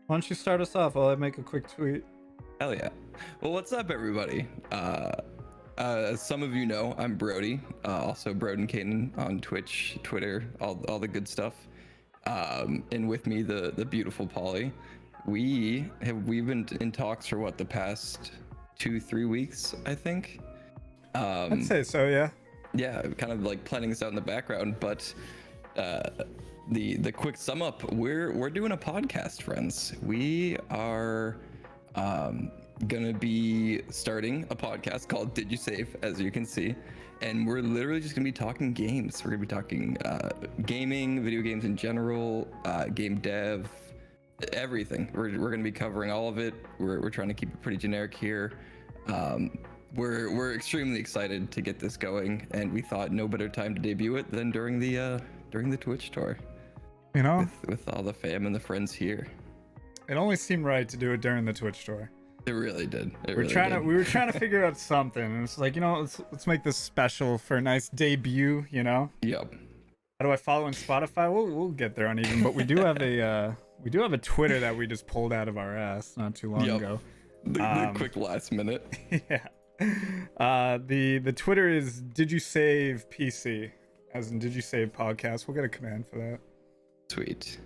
Why don't you start us off while I make a quick tweet? Hell yeah. Well, what's up, everybody? As some of you know, I'm Brodey, also Brodenkainen on Twitch, Twitter, all the good stuff. And with me, the beautiful Paulie. We've been in talks for what, the past 2-3 weeks, I think. I'd say so, yeah. Yeah, kind of like planning this out in the background, but the quick sum up, we're doing a podcast, friends. We are gonna be starting a podcast called Did You Save, as you can see, and we're literally just gonna be talking games. We're gonna be talking gaming, video games in general, game dev, everything. We're gonna be covering all of it. We're trying to keep it pretty generic here. We're extremely excited to get this going, and we thought no better time to debut it than during the Twitch tour. You know, with all the fam and the friends here. it only seemed right to do it during the Twitch tour. It really did. We were trying to figure out something, and it's like, let's make this special for a nice debut. Yep. How do I follow in Spotify? We'll get there uneven, but we do have a Twitter that we just pulled out of our ass not too long ago. The quick last minute. Yeah. The Twitter is Did You Save PC, as in Did You Save Podcast. We'll get a command for that. Sweet.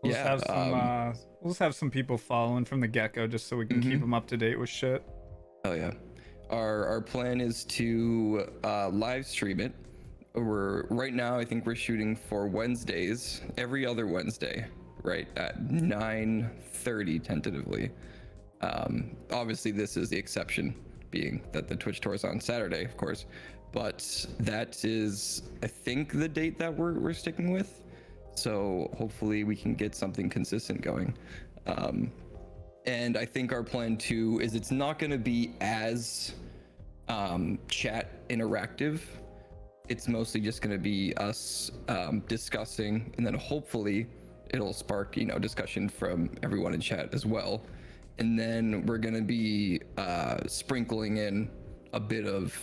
We'll just have some people following from the get-go just so we can keep them up to date with shit. Hell yeah. Our plan is to live stream it. Right now I think we're shooting for Wednesdays, every other Wednesday, right at 9:30 tentatively. Obviously this is the exception, being that the Twitch tour is on Saturday, of course, but that is, I think, the date that we're sticking with. So hopefully we can get something consistent going. And I think our plan too is it's not going to be as chat interactive. It's mostly just going to be us discussing, and then hopefully it'll spark, discussion from everyone in chat as well. And then we're going to be sprinkling in a bit of,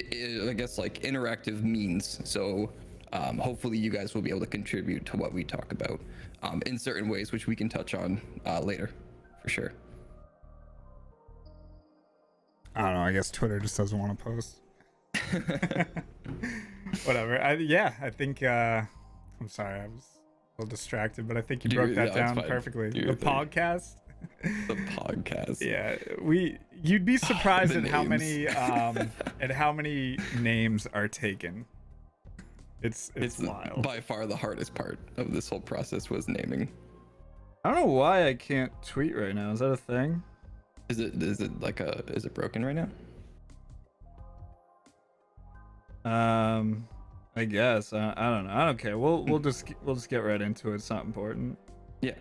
I guess, like interactive means. So hopefully you guys will be able to contribute to what we talk about in certain ways, which we can touch on later, for sure. I don't know. I guess Twitter just doesn't want to post. Whatever. I think. I'm sorry, I was a little distracted, but I think you broke that down perfectly. The podcast. The podcast. Yeah, you'd be surprised at how many names are taken. It's wild. By far the hardest part of this whole process was naming. I don't know why I can't tweet right now. Is that a thing? Is it broken right now? I guess. I don't know. I don't care. We'll just get right into it. It's not important. Yeah.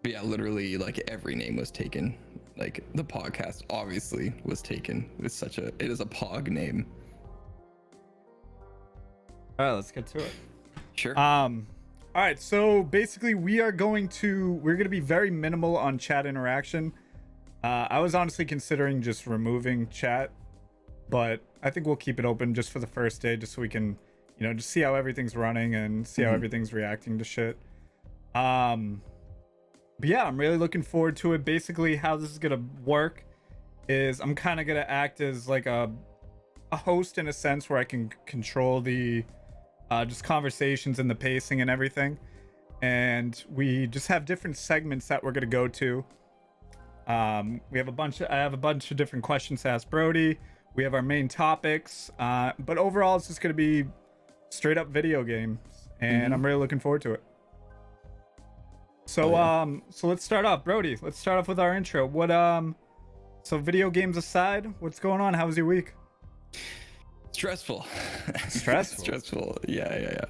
But yeah, literally, like, every name was taken. Like, the podcast obviously was taken. It is a pog name. All right, let's get to it. Sure. All right, so basically we're going to be very minimal on chat interaction. I was honestly considering just removing chat, but I think we'll keep it open just for the first day, just so we can, just see how everything's running and see how everything's reacting to shit. But yeah, I'm really looking forward to it. Basically, how this is gonna work is I'm kind of gonna act as like a host in a sense, where I can control the just conversations and the pacing and everything. And we just have different segments that we're gonna go to. I have a bunch of different questions to ask Brodey. We have our main topics, but overall it's just gonna be straight up video games, and I'm really looking forward to it. So so let's start off, Brodey. Let's start off with our intro. So video games aside, what's going on? How was your week? Stressful. Stressful. Yeah.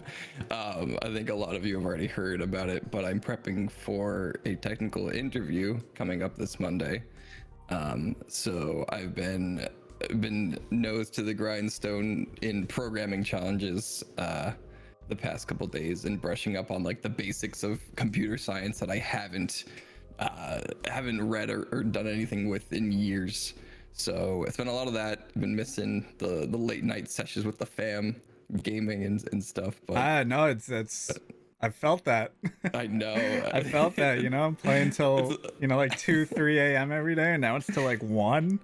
I think a lot of you have already heard about it, but I'm prepping for a technical interview coming up this Monday. So I've been nose to the grindstone in programming challenges the past couple days, and brushing up on like the basics of computer science that I haven't read or done anything with in years. So it's been a lot of that. I've been missing the late night sessions with the fam, gaming and stuff. But no, it's I felt that. I know. I felt that, I'm playing till, like 2, 3 a.m. every day, and now it's till like 1.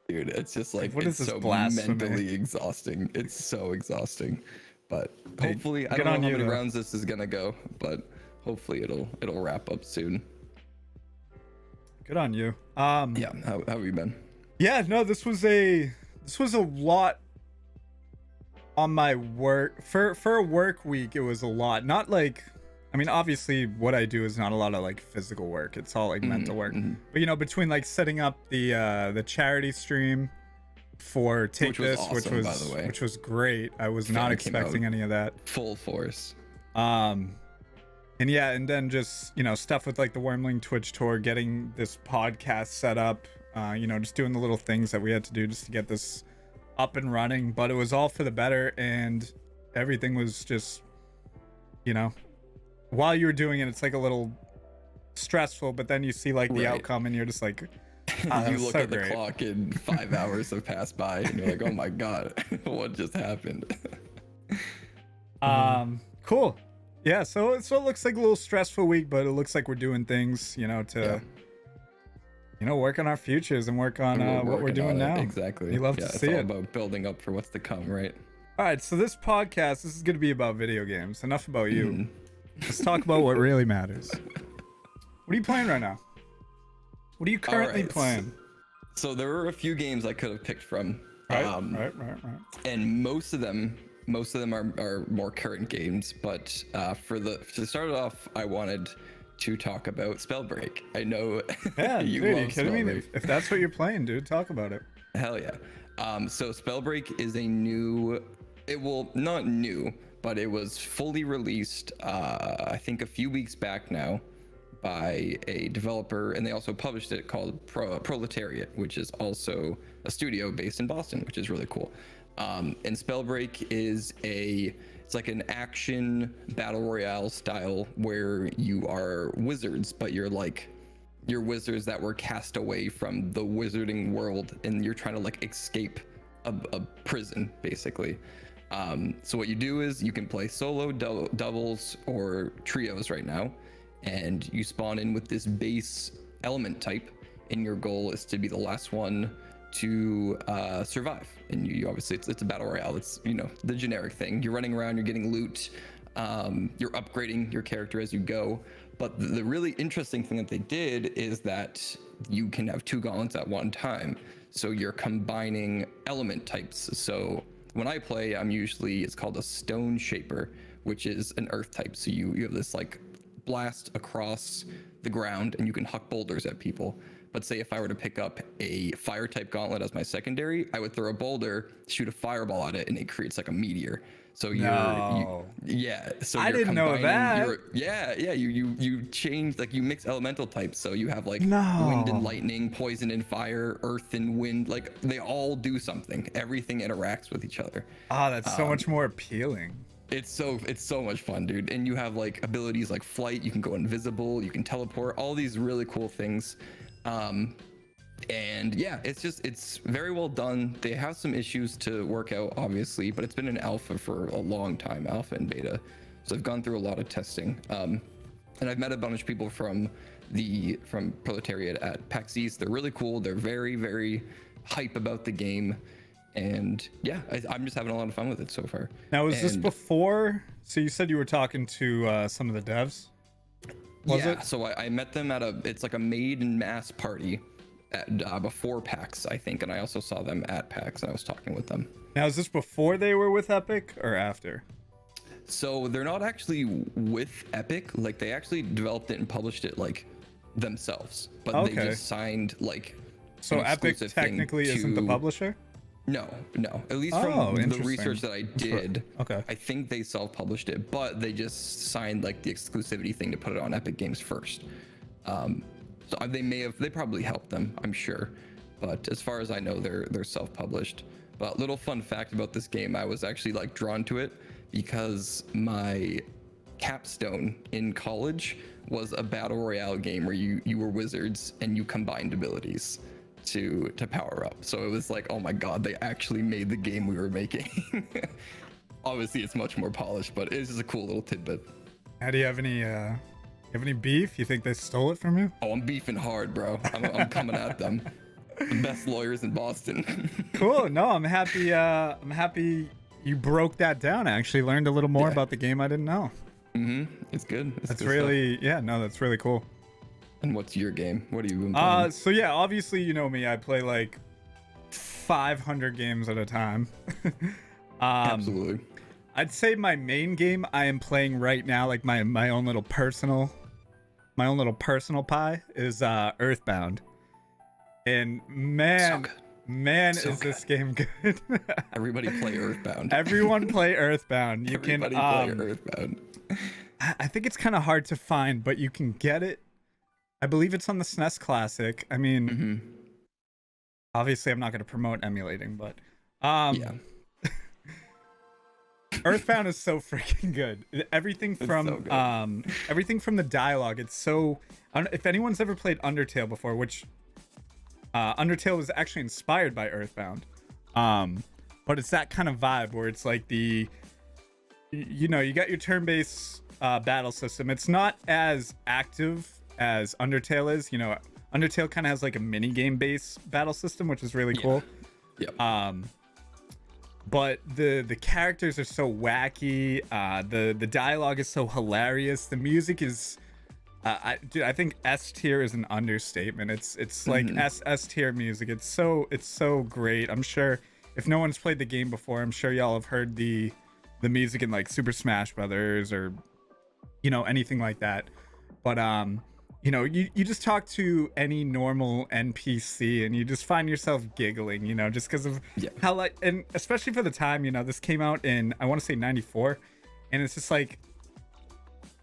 Dude, it's just like, what it's is this so blasphemy? mentally exhausting. It's so exhausting. But Hey, hopefully, I good don't on know how you, many though. rounds this is gonna go, but hopefully it'll wrap up soon. Good on you. Yeah, how have you been? Yeah, no, this was a lot on my work for a work week. It was a lot. Not like, I mean, obviously what I do is not a lot of like physical work. It's all like mental work. But between like setting up the charity stream for Take Which was This, awesome, by the way. which was great. I was not Fan came expecting out any of that. full force. And yeah, and then just stuff with like the Wormling Twitch tour, getting this podcast set up, just doing the little things that we had to do just to get this up and running. But it was all for the better, and everything was just, while you were doing it, it's like a little stressful, but then you see like the Right. outcome, and you're just like, You look so at the great. clock and 5 hours have passed by, and you're like, "Oh my god, what just happened?" Cool. Yeah, so it looks like a little stressful week, but it looks like we're doing things, to work on our futures and work on what we're working doing on it. now. Exactly. You love to it's see all it. about building up for what's to come, right? All right, so this is going to be about video games. Enough about you. Let's talk about what really matters. What are you playing right now? What are you currently Alright, playing? So there were a few games I could have picked from. Right. And most of them are more current games, but to start it off, I wanted to talk about Spellbreak. I know Yeah, you dude, love you kidding me? Spellbreak. If that's what you're playing, dude, talk about it. Hell yeah. So Spellbreak is a new, not new, but it was fully released, I think a few weeks back now, by a developer, and they also published it, called Proletariat, which is also a studio based in Boston, which is really cool. And Spellbreak is it's like an action battle royale style where you are wizards, but you're wizards that were cast away from the wizarding world, and you're trying to like escape a prison, basically. So what you do is you can play solo, doubles, or trios right now, and you spawn in with this base element type, and your goal is to be the last one to survive. And you obviously, it's a battle royale. It's the generic thing. You're running around, you're getting loot, you're upgrading your character as you go. But the really interesting thing that they did is that you can have 2 gauntlets at one time. So you're combining element types. So when I play, it's called a Stone Shaper, which is an earth type. So you have this like blast across the ground, and you can huck boulders at people. But say if I were to pick up a fire type gauntlet as my secondary, I would throw a boulder, shoot a fireball at it, and it creates like a meteor. So No. So I you're didn't know combining that. you change, like you mix elemental types. So you have like No. wind and lightning, poison and fire, earth and wind. Like they all do something. Everything interacts with each other. That's so much more appealing. It's so much fun, dude. And you have like abilities like flight, you can go invisible, you can teleport, all these really cool things. And yeah, it's very well done. They have some issues to work out, obviously, but it's been an alpha for a long time, alpha and beta. So I've gone through a lot of testing. And I've met a bunch of people from Proletariat at PAX East. They're really cool. They're very, very hype about the game. And yeah, I'm just having a lot of fun with it so far. Now, was this before? So you said you were talking to some of the devs? Was it? So I met them at it's like a maid and mass party at, before PAX, I think. And I also saw them at PAX, and I was talking with them. Now, is this before they were with Epic or after? So they're not actually with Epic. Like they actually developed it and published it like themselves, but they just signed like. So Epic technically isn't the publisher? No. At least from the research that I did, okay. I think they self-published it, but they just signed like the exclusivity thing to put it on Epic Games first. So they probably helped them, I'm sure. But as far as I know, they're self-published. But little fun fact about this game, I was actually like drawn to it because my capstone in college was a battle royale game where you were wizards and you combined abilities to power up. So it was like, oh my god, they actually made the game we were making. Obviously it's much more polished, but it's just a cool little tidbit. How do you have any beef? You think they stole it from you? Oh, I'm beefing hard, bro. I'm coming at them. The best lawyers in Boston. Cool. No, I'm happy. I'm happy you broke that down. I actually learned a little more about the game I didn't know. It's good. That's good really stuff. yeah. No, that's really cool. And what's your game? What are you been playing? So yeah, obviously you know me. I play like 500 games at a time. Absolutely. I'd say my main game I am playing right now, like my own little personal pie, is Earthbound. And man, is this game good. Everybody play Earthbound. Everyone play Earthbound. Everybody play Earthbound. I think it's kind of hard to find, but you can get it. I believe it's on the SNES Classic. I mean, obviously I'm not going to promote emulating, but yeah. Earthbound is so freaking good. Everything from everything from the dialogue. It's so. If anyone's ever played Undertale before, which Undertale was actually inspired by Earthbound, but it's that kind of vibe where it's like you got your turn-based battle system. It's not as active as Undertale is. You know, Undertale kind of has like a mini game based battle system, which is really cool. Yeah. But the characters are so wacky. The dialogue is so hilarious. The music is, I think S tier is an understatement. It's like S tier music. It's so great. I'm sure if no one's played the game before, I'm sure y'all have heard the music in like Super Smash Brothers or anything like that. But you just talk to any normal NPC and you just find yourself giggling, just because of how and especially for the time, this came out in, I want to say 94, and it's just like,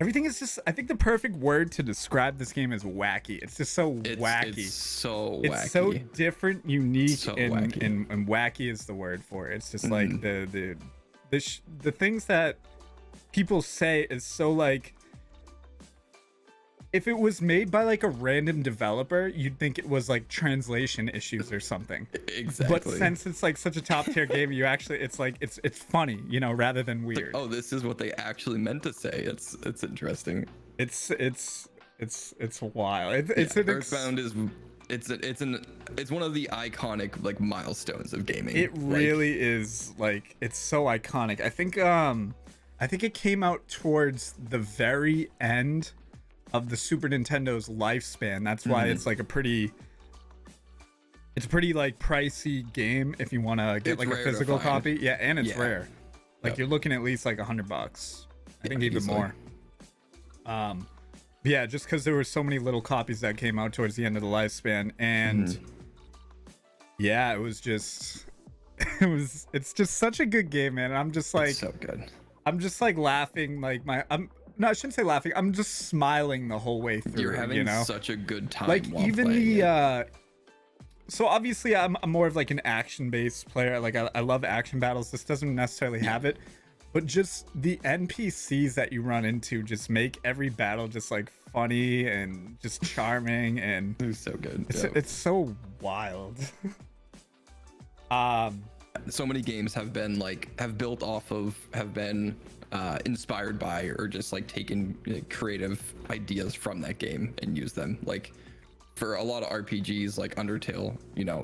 everything is just, I think the perfect word to describe this game is wacky. It's just so wacky. It's so wacky. It's so different, unique, So and wacky. And wacky is the word for it. It's just like the things that people say is so like, if it was made by like a random developer, you'd think it was like translation issues or something. Exactly. But since it's like such a top tier game, it's like it's funny, rather than weird. Like, oh, this is what they actually meant to say. It's interesting. It's wild. It's Earthbound is it's one of the iconic like milestones of gaming. It really is, like, it's so iconic. I think it came out towards the very end of the Super Nintendo's lifespan. That's why it's like a pretty like pricey game if you want to get like a physical copy. Yeah, and it's rare. Like you're looking at least like $100. I think even easily. more. Yeah, just because there were so many little copies that came out towards the end of the lifespan, and yeah, it was just it's just such a good game, man. And I'm just like, it's so good. I'm just like laughing, like no, I shouldn't say laughing. I'm just smiling the whole way through. You're having such a good time. Like while even playing it. So obviously I'm more of like an action-based player. Like I love action battles. This doesn't necessarily have it, but just the NPCs that you run into just make every battle just like funny and just charming, and It's so good. it's so wild. So many games have been inspired by or just like taken creative ideas from that game and use them. Like for a lot of RPGs like Undertale,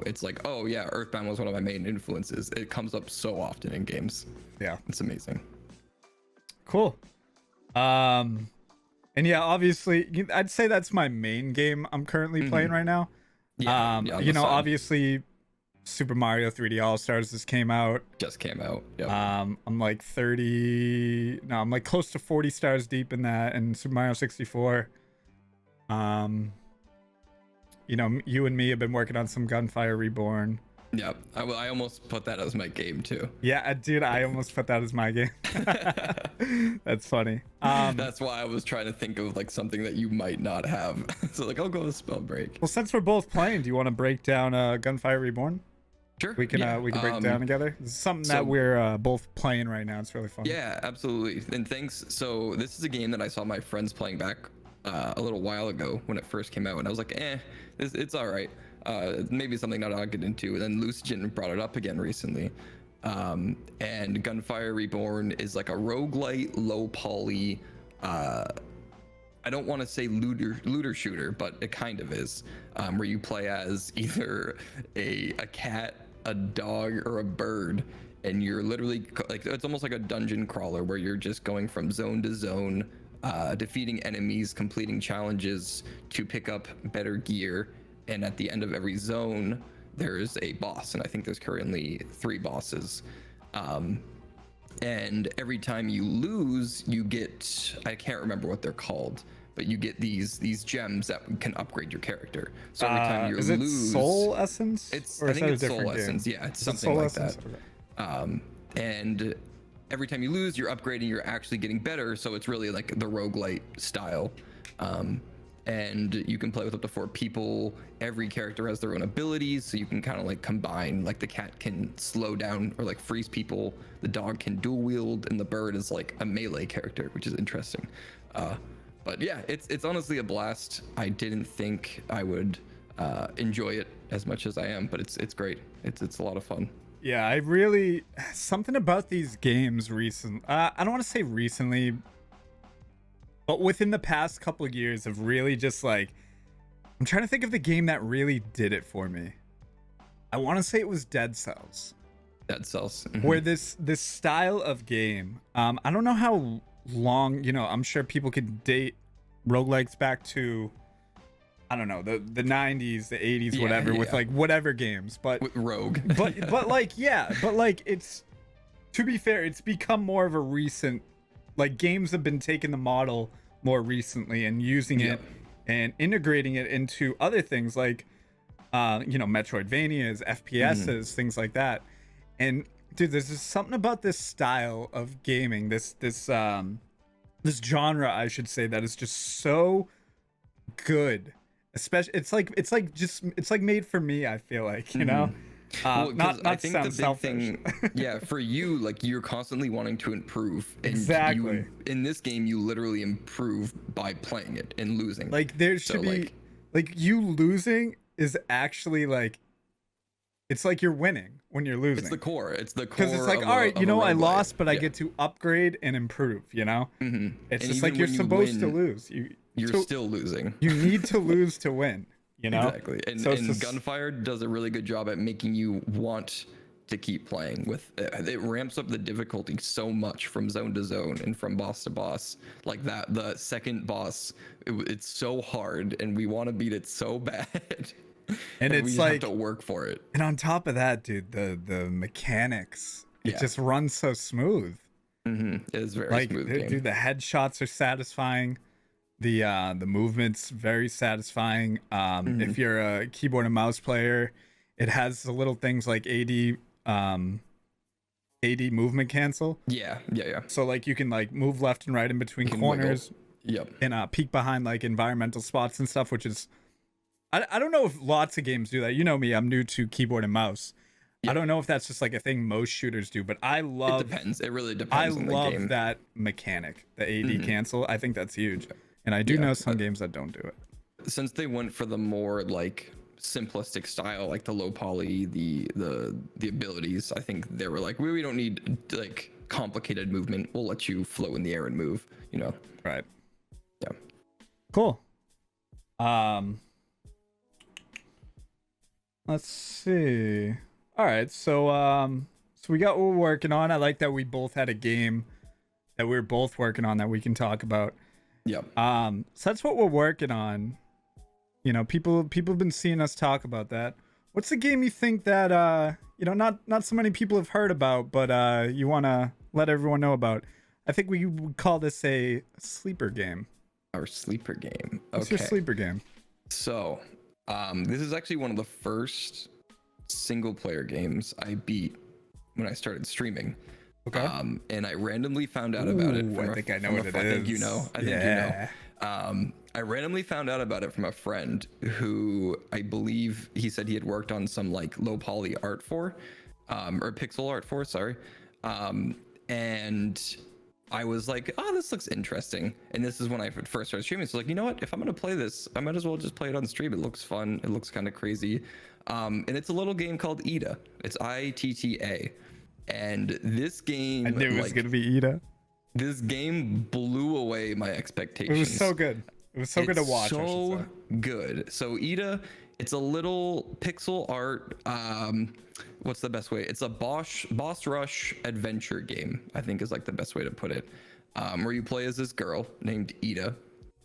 it's like, oh yeah, Earthbound was one of my main influences. It comes up so often in games. Yeah, it's amazing. Cool. And yeah, obviously I'd say that's my main game I'm currently playing right now. Obviously Super Mario 3D All-Stars just came out. Yep. I'm like close to 40 stars deep in that, and Super Mario 64. You and me have been working on some Gunfire Reborn. Yep. I almost put that as my game too. Yeah, dude, I almost put that as my game. That's funny. That's why I was trying to think of like something that you might not have. So like, I'll go with Spellbreak. Well, since we're both playing, do you want to break down Gunfire Reborn? Sure. We can break it down together. It's something that we're both playing right now. It's really fun. Yeah, absolutely. And thanks. So this is a game that I saw my friends playing back a little while ago when it first came out, and I was like, it's all right. Maybe something that I'll get into. And then Lucian brought it up again recently. And Gunfire Reborn is like a roguelite, low poly I don't want to say looter shooter, but it kind of is, where you play as either a cat, a dog, or a bird, and you're literally like, it's almost like a dungeon crawler where you're just going from zone to zone, defeating enemies, completing challenges to pick up better gear, and at the end of every zone there's a boss, and I think there's currently 3 bosses. And every time you lose, you get, I can't remember what they're called, but you get these gems that can upgrade your character. So every time you lose, is it soul essence? I think it's soul essence. Yeah, it's something like that. Okay. And every time you lose, you're upgrading, you're actually getting better. So it's really like the roguelite style. And you can play with up to 4 people. Every character has their own abilities, so you can kind of like combine, like the cat can slow down or like freeze people, the dog can dual wield, and the bird is like a melee character, which is interesting. But yeah, it's honestly a blast. I didn't think I would enjoy it as much as I am, but it's great. It's a lot of fun. Yeah, I really, something about these games I don't want to say recently, but within the past couple of years of really just like, I'm trying to think of the game that really did it for me. I want to say it was Dead Cells. Dead Cells. Mm-hmm. Where this style of game, I don't know how long, I'm sure people could date roguelikes back to, I don't know, the 90s, the 80s, whatever, with like whatever games, but with Rogue. but like, yeah, but like, it's, to be fair, it's become more of a recent, like, games have been taking the model more recently and using it and integrating it into other things like Metroidvanias, FPSs, things like that. And dude, there's just something about this style of gaming, this genre, I should say, that is just so good. Especially, it's like made for me, I feel like, Well, not I think the big selfish. thing, for you, like, you're constantly wanting to improve. And exactly. In this game, you literally improve by playing it and losing. Like, there should be, like, you losing is actually like, it's like you're winning when you're losing. It's the core. Because it's like, all right, I lost, but I get to upgrade and improve. Mm-hmm. It's just like you're supposed to lose. You're still losing. You need to lose to win. Exactly. And Gunfire does a really good job at making you want to keep playing. With it ramps up the difficulty so much from zone to zone and from boss to boss. Like that, the second boss, it's so hard, and we want to beat it so bad. And it's we like, have to work for it. And on top of that, dude, the mechanics, it just runs so smooth. It is very smooth game. Dude, the headshots are satisfying. The movements very satisfying. If you're a keyboard and mouse player, it has the little things like AD movement cancel. Yeah. So like you can like move left and right in between corners. Wiggle. And peek behind like environmental spots and stuff, which is, I don't know if lots of games do that. You know me, I'm new to keyboard and mouse. I don't know if that's just like a thing most shooters do, but I love. It depends. It really depends on the game. I love that mechanic, the AD cancel. I think that's huge. And I do know some games that don't do it. Since they went for the more like simplistic style, like the low poly, the abilities, I think they were like, we don't need like complicated movement. We'll let you flow in the air and move, Right. Yeah. Cool. Let's see. All right, so we got what we're working on. I like that we both had a game that we were both working on that we can talk about. Yep. So that's what we're working on. People have been seeing us talk about that. What's the game you think that not so many people have heard about, but you want to let everyone know about? I think we would call this a sleeper game. Our sleeper game. Okay. What's your sleeper game? So, this is actually one of the first single player games I beat when I started streaming. Okay. And I randomly found out about it. I think I know what it is. I think you know. I randomly found out about it from a friend who I believe he said he had worked on some like low poly art for, or pixel art for, sorry. And I was like, oh, this looks interesting. And this is when I first started streaming. So like, you know what? If I'm going to play this, I might as well just play it on stream. It looks fun. It looks kind of crazy. And it's a little game called Ida. It's ITTA. And this game, I knew it was gonna be Ida. This game blew away my expectations. It was so good. It was so good to watch. So good. So Ida, it's a little pixel art. What's the best way? It's a boss rush adventure game, I think is like the best way to put it. Where you play as this girl named Ida,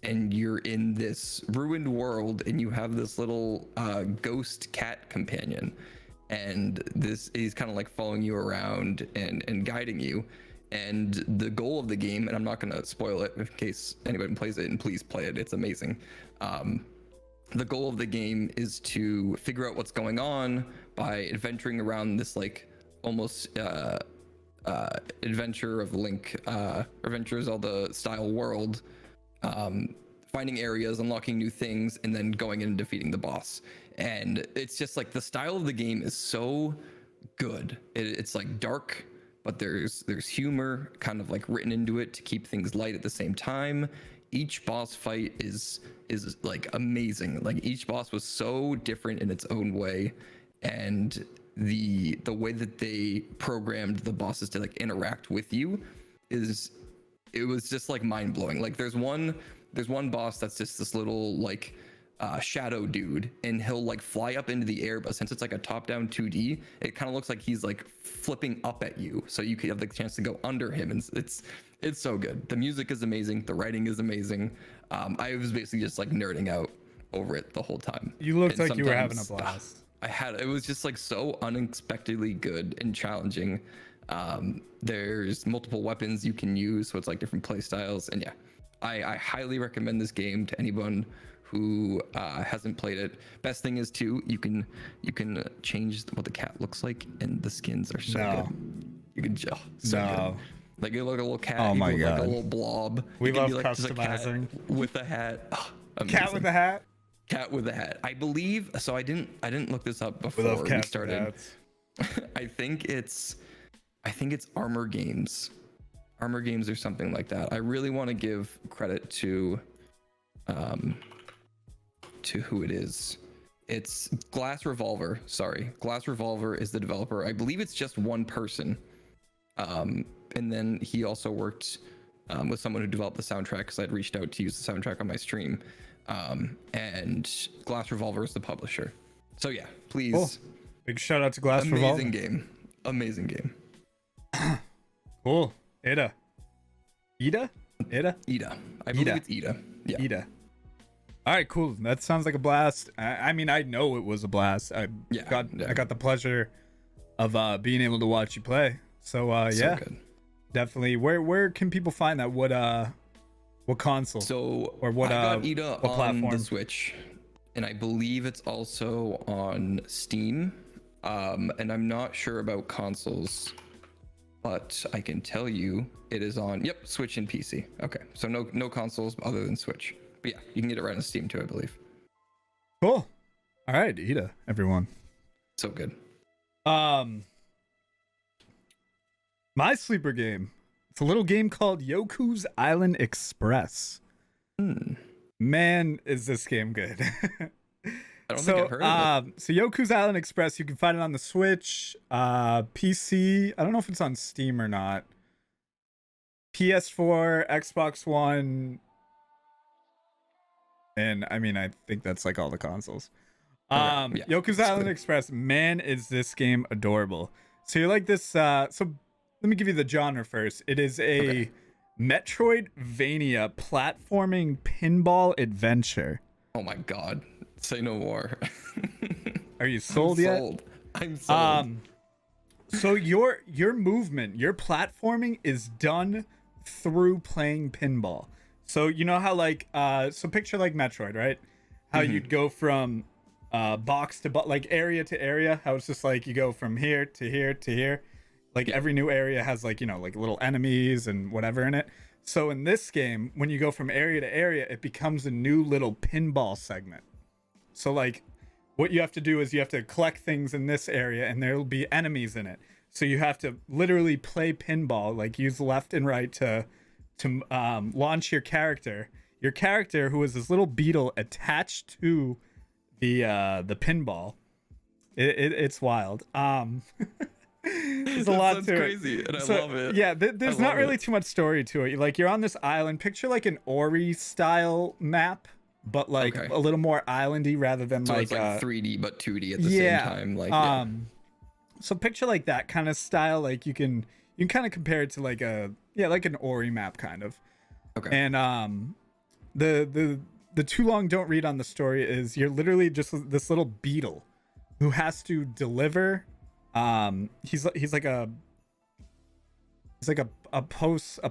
and you're in this ruined world, and you have this little ghost cat companion, and he's kind of like following you around and guiding you. And the goal of the game, and I'm not going to spoil it in case anybody plays it, and please play it, it's amazing. The goal of the game is to figure out what's going on by adventuring around this like almost Adventure of Link, Adventure of Zelda style world, finding areas, unlocking new things, and then going in and defeating the boss. And it's just like the style of the game is so good. It's like dark, but there's humor kind of like written into it to keep things light at the same time. Each boss fight is like amazing. Like each boss was so different in its own way, and the way that they programmed the bosses to like interact with you it was just like mind-blowing. Like there's one boss that's just this little like shadow dude, and he'll like fly up into the air, but since it's like a top-down 2D, it kind of looks like he's like flipping up at you, so you could have the chance to go under him. And it's so good. The music is amazing, the writing is amazing. I was basically just like nerding out over it the whole time. You looked like you were having a blast. It was just like so unexpectedly good and challenging. There's multiple weapons you can use, so it's like different play styles. And yeah, I highly recommend this game to anyone who hasn't played it. Best thing is too, you can change what the cat looks like, and the skins are so good. You can good. Like you look a little cat, my God. like a little blob. We love like customizing. With a hat. Cat with a hat. Cat with a hat. I believe so. I didn't look this up before we started. I think it's Armor Games. Armor Games or something like that. I really want to give credit to who it is. It's Glass Revolver. Sorry. Glass Revolver is the developer. I believe it's just one person. And then he also worked with someone who developed the soundtrack, because I'd reached out to use the soundtrack on my stream. And Glass Revolver is the publisher. So yeah, please. Cool. Big shout out to Glass Revolver. Amazing game. Cool. Ida. I believe it's Ida. Yeah. Ida. All right, cool. That sounds like a blast. I mean, I know it was a blast. I got the pleasure of being able to watch you play. So yeah, good. Definitely. Where can people find that? What console? So or what? I got Ida what on platform? the Switch, and I believe it's also on Steam. And I'm not sure about consoles, but I can tell you it is on Switch and PC. Okay, so no consoles other than Switch. But yeah, you can get it right on Steam too, I believe. Cool. All right, Ida, everyone. So good. My sleeper game. It's a little game called Yoku's Island Express. Man, is this game good. I don't think I've heard of it. So Yoku's Island Express, you can find it on the Switch, PC. I don't know if it's on Steam or not. PS4, Xbox One, and I mean, I think that's like all the consoles. Yoku's Island Express, man, is this game adorable. So you're like this, so let me give you the genre first. It is a Metroidvania platforming pinball adventure. Oh my God. Say no more. Are you sold yet? I'm sold. So your movement, your platforming is done through playing pinball. So you know how like so picture like Metroid, right? How you'd go from box to like area to area, how it's just like you go from here to here to here. Like every new area has like, you know, like little enemies and whatever in it. So in this game, when you go from area to area, it becomes a new little pinball segment. So like what you have to do is you have to collect things in this area, and there'll be enemies in it. So you have to literally play pinball, like use left and right to launch your character. Your character, who is this little beetle attached to the pinball. It's wild. There's a That lot sounds to it. crazy, and I love it. Yeah, there's I not love really it. too much story to it. Like you're on this island. Picture like an Ori style map, but like Okay. a little more islandy rather than So like it's like 3D but 2D at the same yeah. time. Like yeah. So picture like that kind of style. Like you can kind of compare it to like a like an Ori map kind of. Okay. And the too long don't read on the story is you're literally just this little beetle who has to deliver. He's like a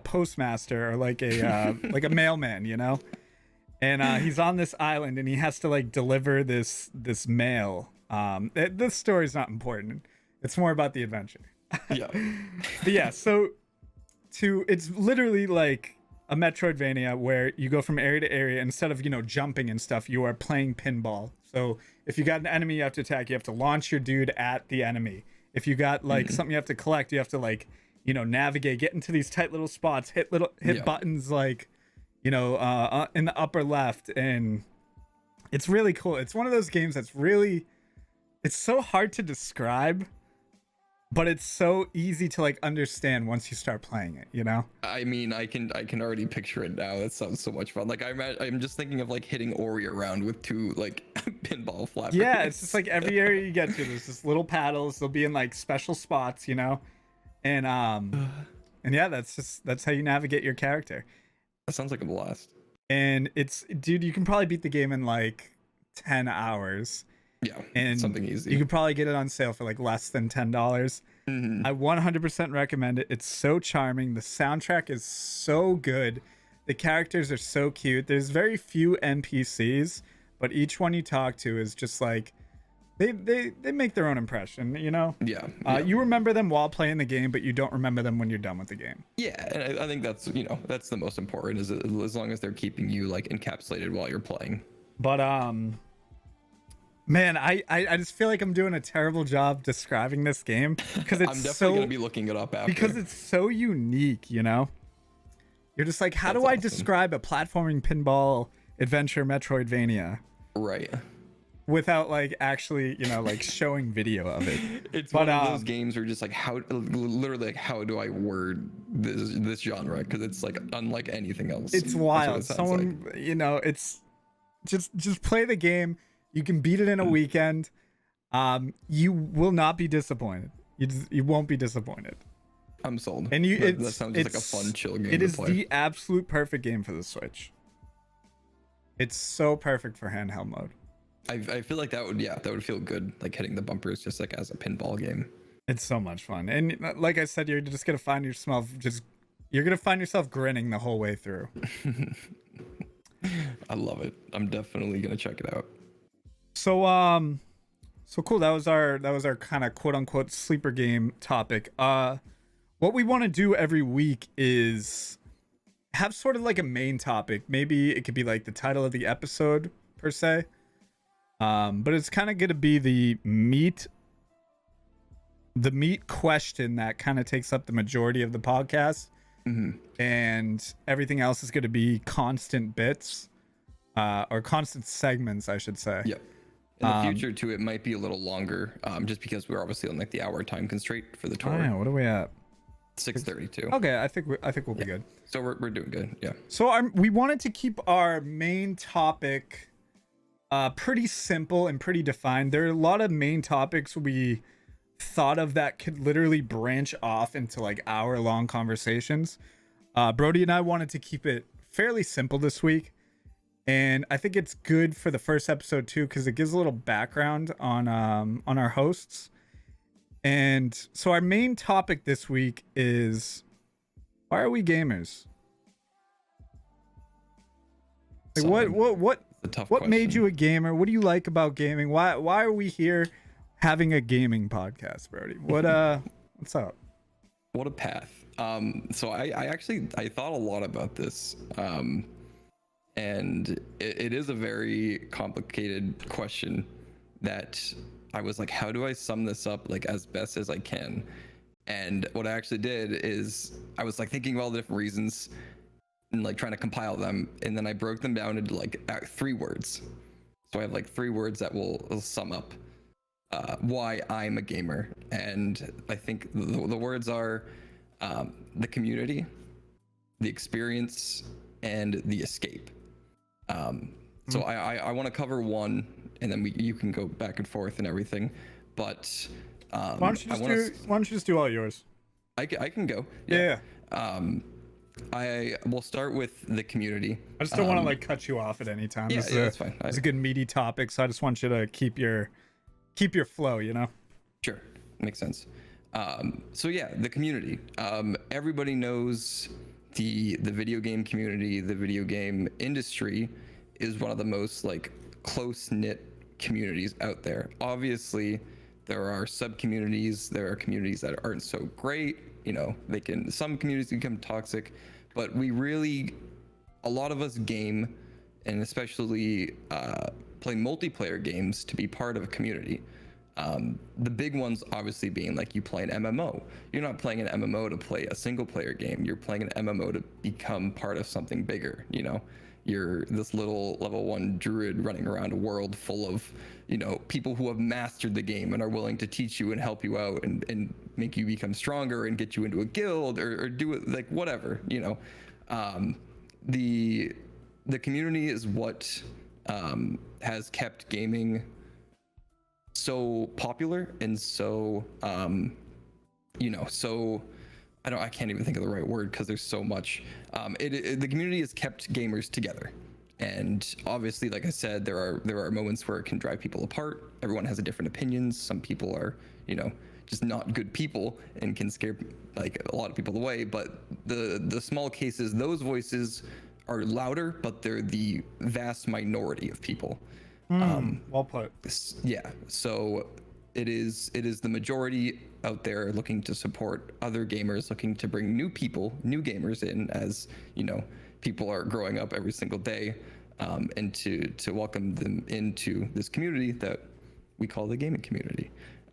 postmaster or like a like a mailman, you know. And he's on this island and he has to like deliver this mail. This story's not important. It's more about the adventure. Yeah. But yeah, so it's literally like a Metroidvania where you go from area to area. Instead of jumping and stuff, you are playing pinball. So if you got an enemy you have to attack, you have to launch your dude at the enemy. If you got like something you have to collect, you have to like navigate, get into these tight little spots, hit buttons like in the upper left, and it's really cool. It's one of those games that's really, it's so hard to describe, but it's so easy to like understand once you start playing it, I mean, I can already picture it now. That sounds so much fun. Like I'm just thinking of like hitting Ori around with two like pinball flappers. Yeah, it's just like every area you get to, there's just little paddles. They'll be in like special spots, and yeah, that's how you navigate your character. That sounds like a blast. And dude, you can probably beat the game in like 10 hours. Yeah, And something easy. You could probably get it on sale for like less than $10. I 100% recommend it. It's so charming. The soundtrack is so good. The characters are so cute. There's very few NPCs, but each one you talk to is just like they make their own impression, Yeah. You remember them while playing the game, but you don't remember them when you're done with the game. Yeah, and I think that's that's the most important, is as long as they're keeping you like encapsulated while you're playing. But man, I just feel like I'm doing a terrible job describing this game because it's I'm definitely gonna be looking it up after. because it's so unique, You're just like, how That's do I awesome. describe a platforming pinball adventure Metroidvania Right. without like actually, like showing video of it? It's But, one of those games where just like literally like how do I word this genre, because it's like unlike anything else. It's That's what wild. it sounds Someone, like. it's just play the game. You can beat it in a weekend. You will not be disappointed. You won't be disappointed. I'm sold. And That sounds just like a fun chill game It to is play. the absolute perfect game for the Switch. It's so perfect for handheld mode. I feel like that would feel good, like hitting the bumpers just like as a pinball game. It's so much fun. And like I said, you're just gonna find yourself grinning the whole way through. I love it. I'm definitely gonna check it out. So cool. That was our kind of quote unquote sleeper game topic. What we want to do every week is have sort of like a main topic. Maybe it could be like the title of the episode per se. But it's kind of going to be the meat question that kind of takes up the majority of the podcast. And everything else is going to be constant bits, or constant segments, I should say. Yep. In the future too, it might be a little longer, just because we're obviously on like the hour time constraint for the tour. Oh, yeah, what are we at? 6:32. Okay, I think we'll be good. So we're doing good. Yeah. So we wanted to keep our main topic pretty simple and pretty defined. There are a lot of main topics we thought of that could literally branch off into like hour-long conversations. Brodey and I wanted to keep it fairly simple this week, and I think it's good for the first episode too because it gives a little background on our hosts. And so our main topic this week is, why are we gamers? Like what It's a tough what made question. you a gamer? What do you like about gaming? Why are we here having a gaming podcast, Brodey? What's up? What a path. So I actually thought a lot about this, and it is a very complicated question that I was like, how do I sum this up like as best as I can? And what I actually did is I was like thinking of all the different reasons and like trying to compile them, and then I broke them down into like 3 words. So I have like 3 words that will sum up why I'm a gamer, and I think the words are the community, the experience, and the escape. So I want to cover one, and then you can go back and forth and everything. But Why don't you just do all yours? I can go. Yeah. I will start with the community. I just don't want to like cut you off at any time. Yeah, that's fine. It's a good meaty topic, so I just want you to keep your flow, you know? Sure, makes sense. So yeah, the community. Everybody knows the video game community, the video game industry is one of the most like close-knit communities out there. Obviously, there are sub-communities, there are communities that aren't so great, you know, some communities become toxic, but a lot of us game, and especially play multiplayer games to be part of a community. The big ones obviously being like you play an MMO. You're not playing an MMO to play a single player game. You're playing an MMO to become part of something bigger, you know? You're this little level 1 druid running around a world full of, you know, people who have mastered the game and are willing to teach you and help you out and make you become stronger and get you into a guild or do it like whatever, you know. The community is what has kept gaming so popular and so you know, so I can't even think of the right word because there's so much. The community has kept gamers together, and obviously, like I said, there are moments where it can drive people apart. Everyone has a different opinions. Some people are, you know, just not good people and can scare like a lot of people away. But the small cases, those voices are louder, but they're the vast minority of people. Well put. Yeah. So it is the majority out there looking to support other gamers, looking to bring new gamers in, as you know, people are growing up every single day, and to welcome them into this community that we call the gaming community.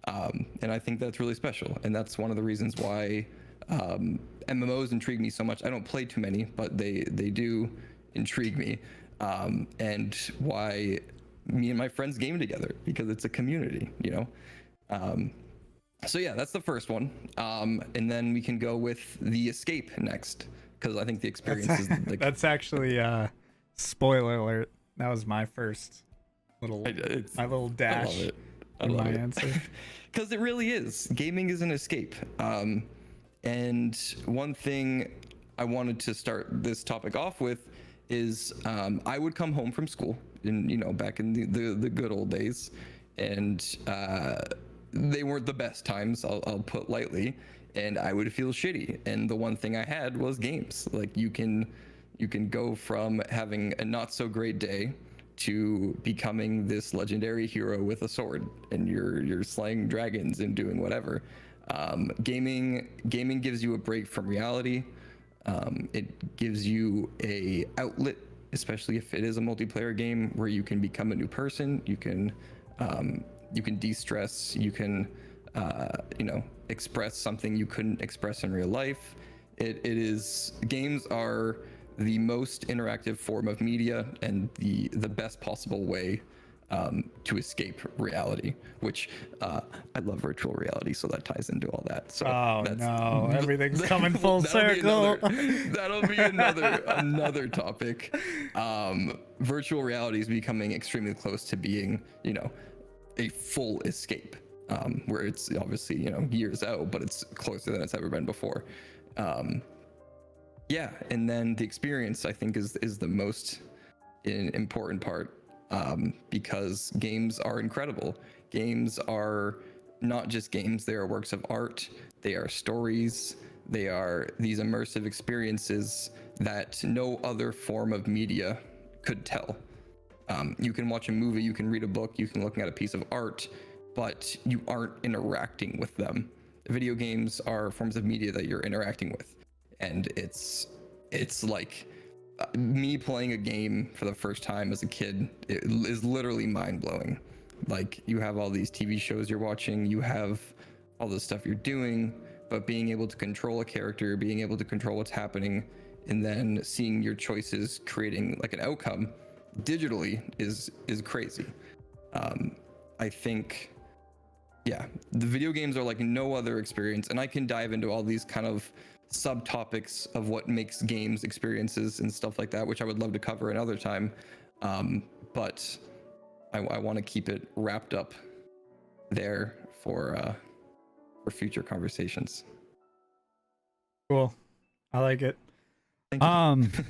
And I think that's really special, and that's one of the reasons why MMOs intrigue me so much. I don't play too many, but they do intrigue me, and why me and my friends game together, because it's a community, you know. So yeah, that's the first one, and then we can go with the escape next, because I think the experience is like that's actually spoiler alert, that was my first little dash in my answer. Because it really is, gaming is an escape. And one thing I wanted to start this topic off with is I would come home from school back in the good old days, and they weren't the best times, I'll put lightly, and I would feel shitty. And the one thing I had was games. Like you can go from having a not so great day to becoming this legendary hero with a sword, and you're slaying dragons and doing whatever. Gaming gives you a break from reality. It gives you a outlet, especially if it is a multiplayer game where you can become a new person. You can de-stress. You can express something you couldn't express in real life. Games are the most interactive form of media and the best possible way to escape reality, which I love virtual reality, so that ties into all that. So everything's coming full circle. That'll be another topic. Virtual reality is becoming extremely close to being, a full escape, where it's obviously, years out, but it's closer than it's ever been before. And then the experience, I think, is the most important part, because games are incredible. Games are not just games, they are works of art, they are stories, they are these immersive experiences that no other form of media could tell. You can watch a movie, you can read a book, you can look at a piece of art, but you aren't interacting with them. Video games are forms of media that you're interacting with, and it's like me playing a game for the first time as a kid. It is literally mind-blowing. Like, you have all these TV shows you're watching, you have all this stuff you're doing, but being able to control a character, being able to control what's happening, and then seeing your choices creating like an outcome digitally is crazy. I think Yeah, the video games are like no other experience, and I can dive into all these kind of subtopics of what makes games experiences and stuff like that, which I would love to cover another time. But I want to keep it wrapped up there for future conversations. Cool. I like it. Thank you.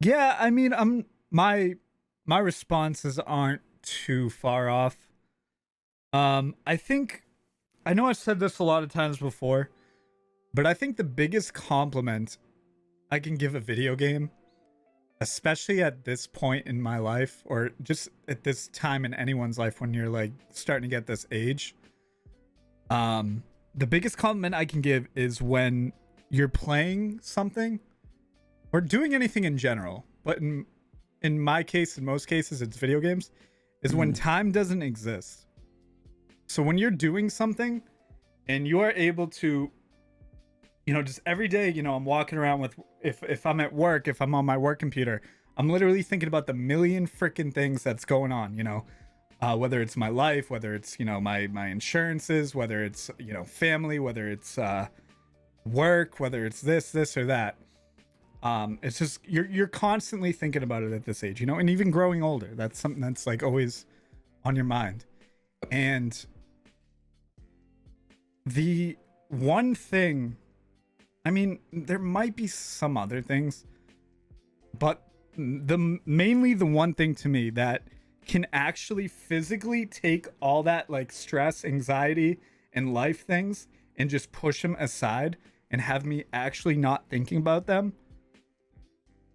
Yeah, I mean, my responses aren't too far off. I think I know I've said this a lot of times before, but I think the biggest compliment I can give a video game, especially at this point in my life, or just at this time in anyone's life when you're like starting to get this age, the biggest compliment I can give is when you're playing something or doing anything in general, but in my case, in most cases, it's video games, is when time doesn't exist. So when you're doing something and you are able to, just every day, I'm walking around with, if I'm at work, if I'm on my work computer, I'm literally thinking about the million freaking things that's going on, whether it's my life, whether it's, my insurances, whether it's, family, whether it's work, whether it's this or that. It's just, you're constantly thinking about it at this age, and even growing older, that's something that's like always on your mind. And the one thing, I mean, there might be some other things, but mainly the one thing to me that can actually physically take all that like stress, anxiety, and life things and just push them aside and have me actually not thinking about them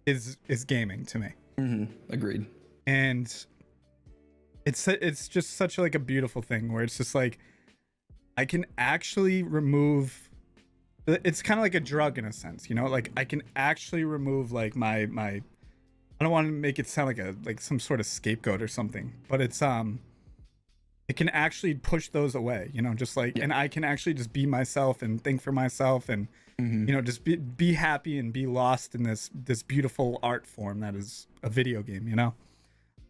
is gaming to me. Agreed. And it's just such like a beautiful thing where it's just like I can actually remove, it's kind of like a drug in a sense, like I can actually remove like my I don't want to make it sound like some sort of scapegoat or something, but it's it can actually push those away, just like, and I can actually just be myself and think for myself and just be happy and be lost in this beautiful art form that is a video game,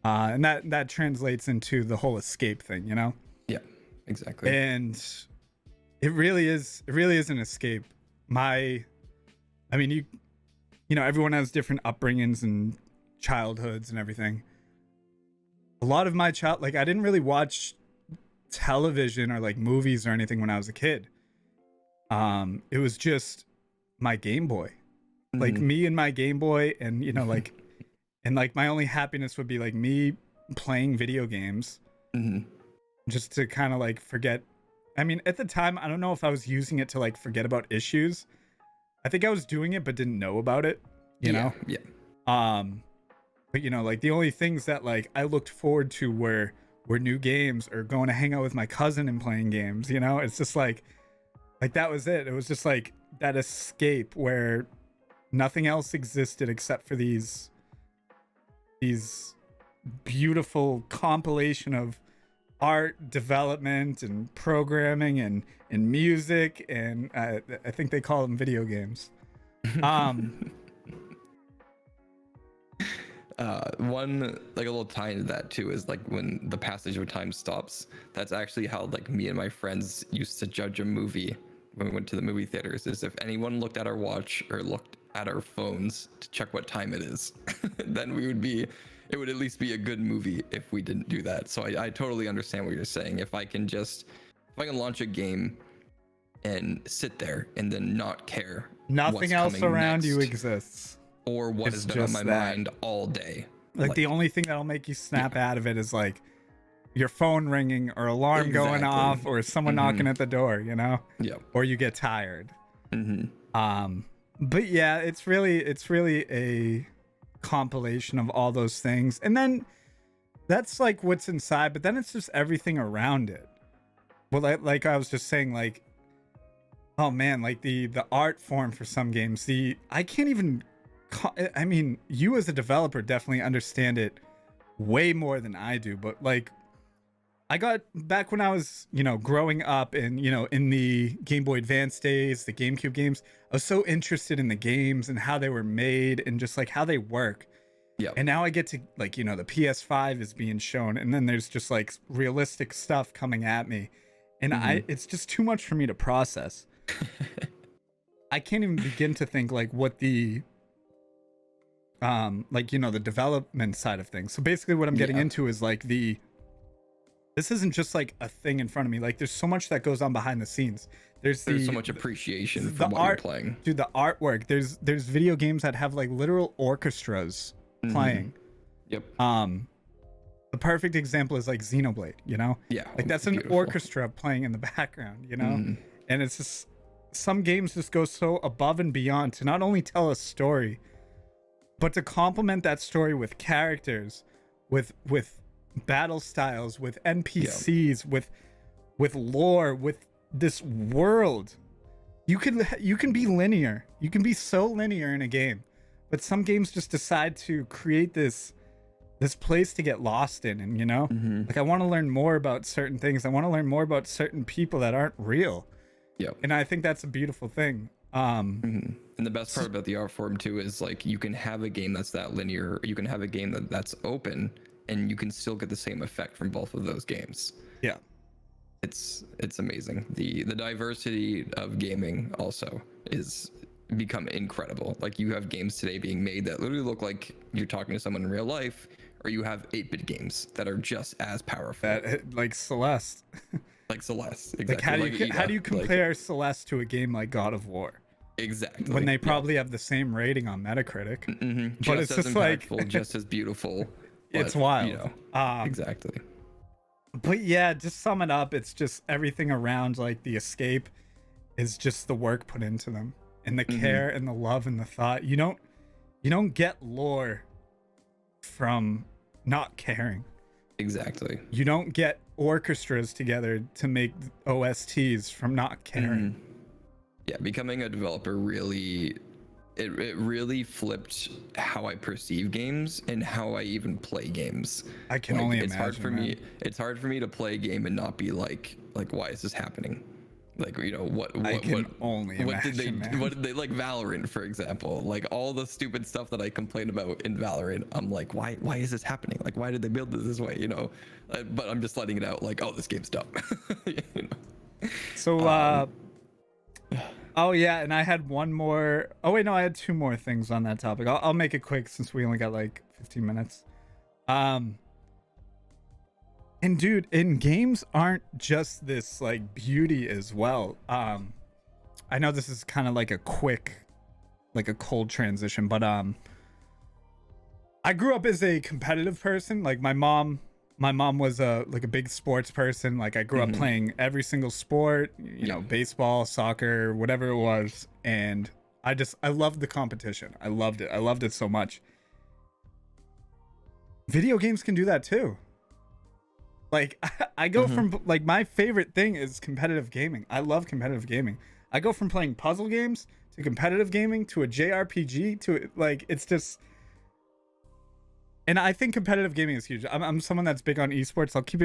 and that translates into the whole escape thing, Yeah, exactly. And it really is an escape. I mean, everyone has different upbringings and childhoods and everything. A lot of my I didn't really watch television or like movies or anything when I was a kid. It was just my Game Boy, like me and my Game Boy, and like, and like my only happiness would be like me playing video games, just to kind of like forget. I mean, at the time, I don't know if I was using it to like forget about issues. I think I was doing it, but didn't know about it, you know? Yeah. But like the only things that like I looked forward to were new games or going to hang out with my cousin and playing games, It's just like that was it. It was just like that escape where nothing else existed except for these beautiful compilation of art development and programming and music, and I think they call them video games. One like a little tie into that too is like when the passage of time stops. That's actually how like me and my friends used to judge a movie when we went to the movie theaters, is if anyone looked at our watch or looked at our phones to check what time it is, then it would at least be a good movie if we didn't do that. So I totally understand what you're saying. If I can launch a game and sit there and then not care, nothing else around you exists, or what has been on my mind all day. Like the only thing that'll make you snap out of it is like your phone ringing or alarm going off or someone knocking at the door, Yeah. Or you get tired. But yeah, it's really a compilation of all those things, and then that's like what's inside, but then it's just everything around it. Well, like I was just saying, like, oh man, like the art form for some games, I can't even I mean, you as a developer definitely understand it way more than I do, but like I got back when I was, growing up and, in the Game Boy Advance days, the GameCube games, I was so interested in the games and how they were made and just like how they work. Yeah. And now I get to the PS5 is being shown, and then there's just like realistic stuff coming at me. and it's just too much for me to process. I can't even begin to think like what the like, you know, the development side of things. So basically what I'm getting into is like this isn't just like a thing in front of me. Like there's so much that goes on behind the scenes. There's so much appreciation for what art, you're playing. Dude, the artwork. There's video games that have like literal orchestras playing. Yep. The perfect example is like Xenoblade, you know? Yeah. Like that's an orchestra playing in the background, you know? And it's just, some games just go so above and beyond to not only tell a story, but to complement that story with characters, with battle styles, with NPCs, with lore, with this world. You can be linear. You can be so linear in a game, but some games just decide to create this place to get lost in. And you know, like I want to learn more about certain things. I want to learn more about certain people that aren't real. Yep. And I think that's a beautiful thing. And the best part about the art form too is like you can have a game that's that linear, or you can have a game that's open, and you can still get the same effect from both of those games. Yeah. It's amazing. The diversity of gaming also is become incredible. Like you have games today being made that literally look like you're talking to someone in real life, or you have 8-bit games that are just as powerful. That like Celeste. Like Celeste, exactly. Like how do you compare Celeste to a game like God of War? Exactly. When they probably have the same rating on Metacritic. But it's just impactful, like just as beautiful. It's wild. You know, exactly. But yeah, just sum it up. It's just everything around like the escape is just the work put into them, and the care and the love and the thought. You don't get lore from not caring. Exactly. You don't get orchestras together to make OSTs from not caring. Yeah, becoming a developer really, it really flipped how I perceive games and how I even play games. I can only imagine. It's hard for me to play a game and not be like why is this happening? Like, you know, what did they like Valorant, for example? Like all the stupid stuff that I complain about in Valorant, I'm like, why is this happening? Like, why did they build it this way? You know, but I'm just letting it out like, oh, this game's dumb. You know? So, oh yeah, and I had one more. Oh wait, no, I had two more things on that topic. I'll make it quick since we only got like 15 minutes. And dude, and games aren't just this like beauty as well. I know this is kind of like a quick, like a cold transition, but I grew up as a competitive person. Like my mom was a big sports person. Like I grew up playing every single sport, you know, baseball, soccer, whatever it was, and I loved the competition. I loved it so much. Video games can do that too. Like I go from like my favorite thing is competitive gaming. I love competitive gaming. I go from playing puzzle games to competitive gaming to a JRPG to like it's just. And I think competitive gaming is huge. I'm someone that's big on esports. I'll keep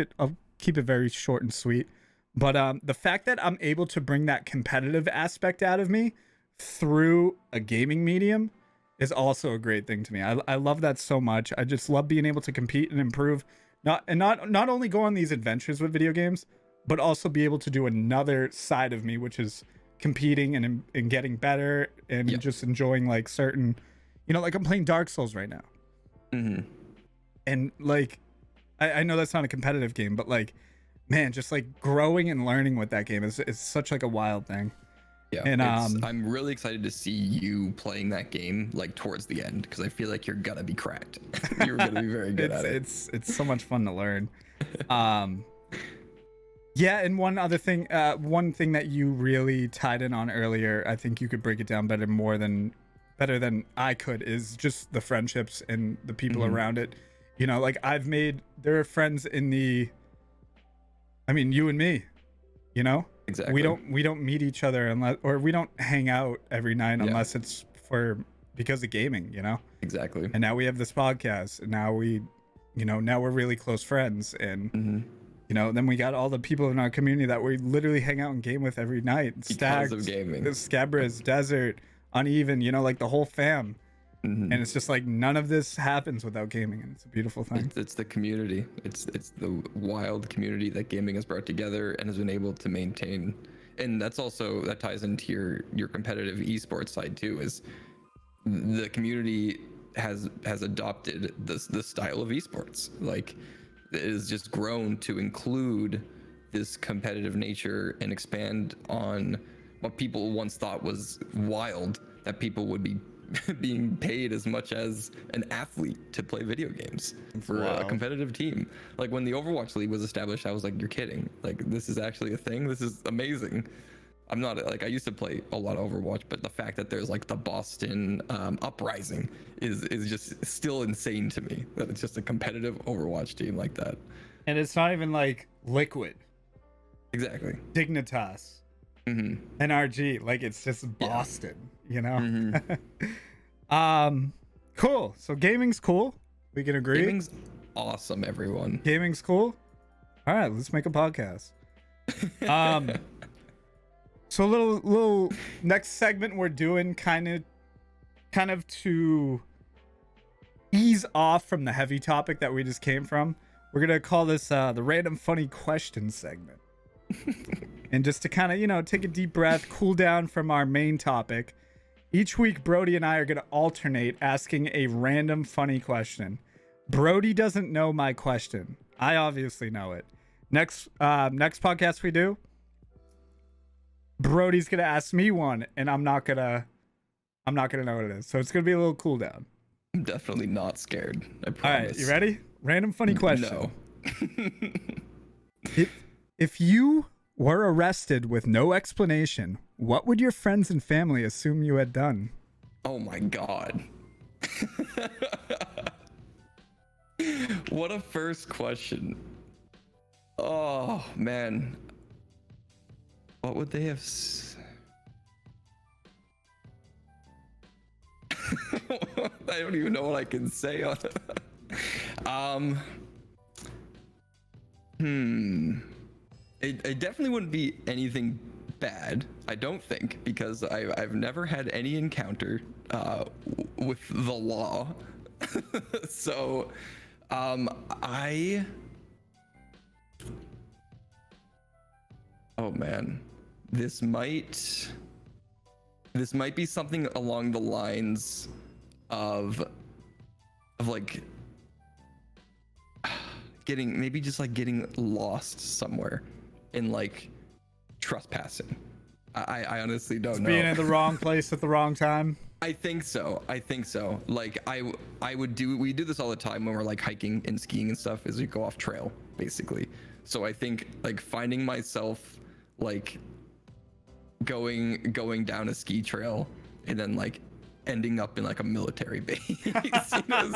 it very short and sweet. But the fact that I'm able to bring that competitive aspect out of me through a gaming medium is also a great thing to me. I love that so much. I just love being able to compete and improve. Not only go on these adventures with video games, but also be able to do another side of me, which is competing and getting better and just enjoying like certain, you know, like I'm playing Dark Souls right now. And like, I know that's not a competitive game, but like, man, just like growing and learning with that game is such like a wild thing. Yeah, and I'm really excited to see you playing that game like towards the end because I feel like you're gonna be cracked. You're gonna be very good at it. It's so much fun to learn. Yeah, and one other thing, one thing that you really tied in on earlier, I think you could break it down better than I could, is just the friendships and the people around it. You know, like there are friends in the, I mean, you and me, you know. Exactly. We don't meet each other or we don't hang out every night unless it's because of gaming, you know? Exactly. And now we have this podcast, and now we're really close friends, and you know, then we got all the people in our community that we literally hang out and game with every night. Because of gaming. Scabrous, Desert, Uneven, you know, like the whole fam. And it's just like none of this happens without gaming, and it's a beautiful thing. It's the community. It's the wild community that gaming has brought together and has been able to maintain. And that's also, that ties into your competitive esports side too, is the community has adopted the style of esports. Like, it has just grown to include this competitive nature and expand on what people once thought was wild, that people would be being paid as much as an athlete to play video games for a competitive team. Like, when the Overwatch League was established, I was like, you're kidding. Like, this is actually a thing. This is amazing. I'm not like, I used to play a lot of Overwatch, but the fact that there's like the Boston Uprising is just still insane to me, that it's just a competitive Overwatch team like that. And it's not even like Liquid, Exactly. Dignitas, NRG. Like, it's just Boston, you know? Cool. So gaming's cool. We can agree. Gaming's awesome, everyone. Gaming's cool. All right, let's make a podcast. So a little next segment we're doing kind of to ease off from the heavy topic that we just came from. We're gonna call this the random funny question segment. And just to kind of, you know, take a deep breath, cool down from our main topic. Each week, Brodey and I are gonna alternate asking a random funny question. Brodey doesn't know my question. I obviously know it. Next podcast we do, Brodey's gonna ask me one, and I'm not gonna know what it is. So it's gonna be a little cool down. I'm definitely not scared. I promise. All right, you ready? Random funny question. No. If you were arrested with no explanation, what would your friends and family assume you had done? Oh my god. What a first question. Oh man. What would they have I don't even know what I can say on it. It definitely wouldn't be anything bad, I don't think, because I've never had any encounter with the law. So oh man, this might be something along the lines of like getting lost somewhere in like trespassing. I honestly don't know. Being in the wrong place at the wrong time. I think so. Like we do this all the time when we're like hiking and skiing and stuff, is we go off trail basically. So I think like finding myself like going down a ski trail and then like ending up in like a military base, you know,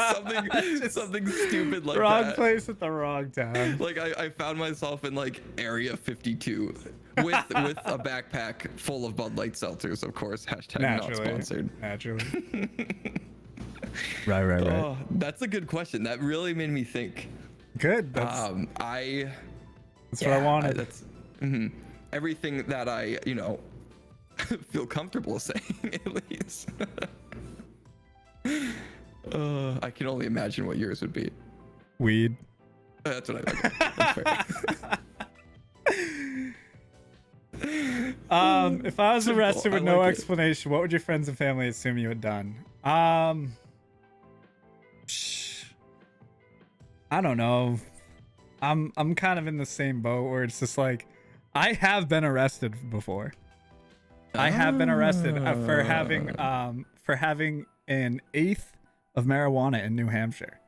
something stupid like wrong that. Place at the wrong time. Like I found myself in like Area 52 with a backpack full of Bud Light seltzers, of course. # not sponsored. Naturally. Right. Oh, that's a good question. That really made me think. Good. That's what I wanted. Everything that I, you know, feel comfortable saying, at least. I can only imagine what yours would be. Weed. That's what I like. That's fair. If I was Simple. arrested with I no like it. explanation, what would your friends and family assume you had done? I don't know. I'm kind of in the same boat where it's just like, I have been arrested before. I have been arrested for having an eighth of marijuana in New Hampshire.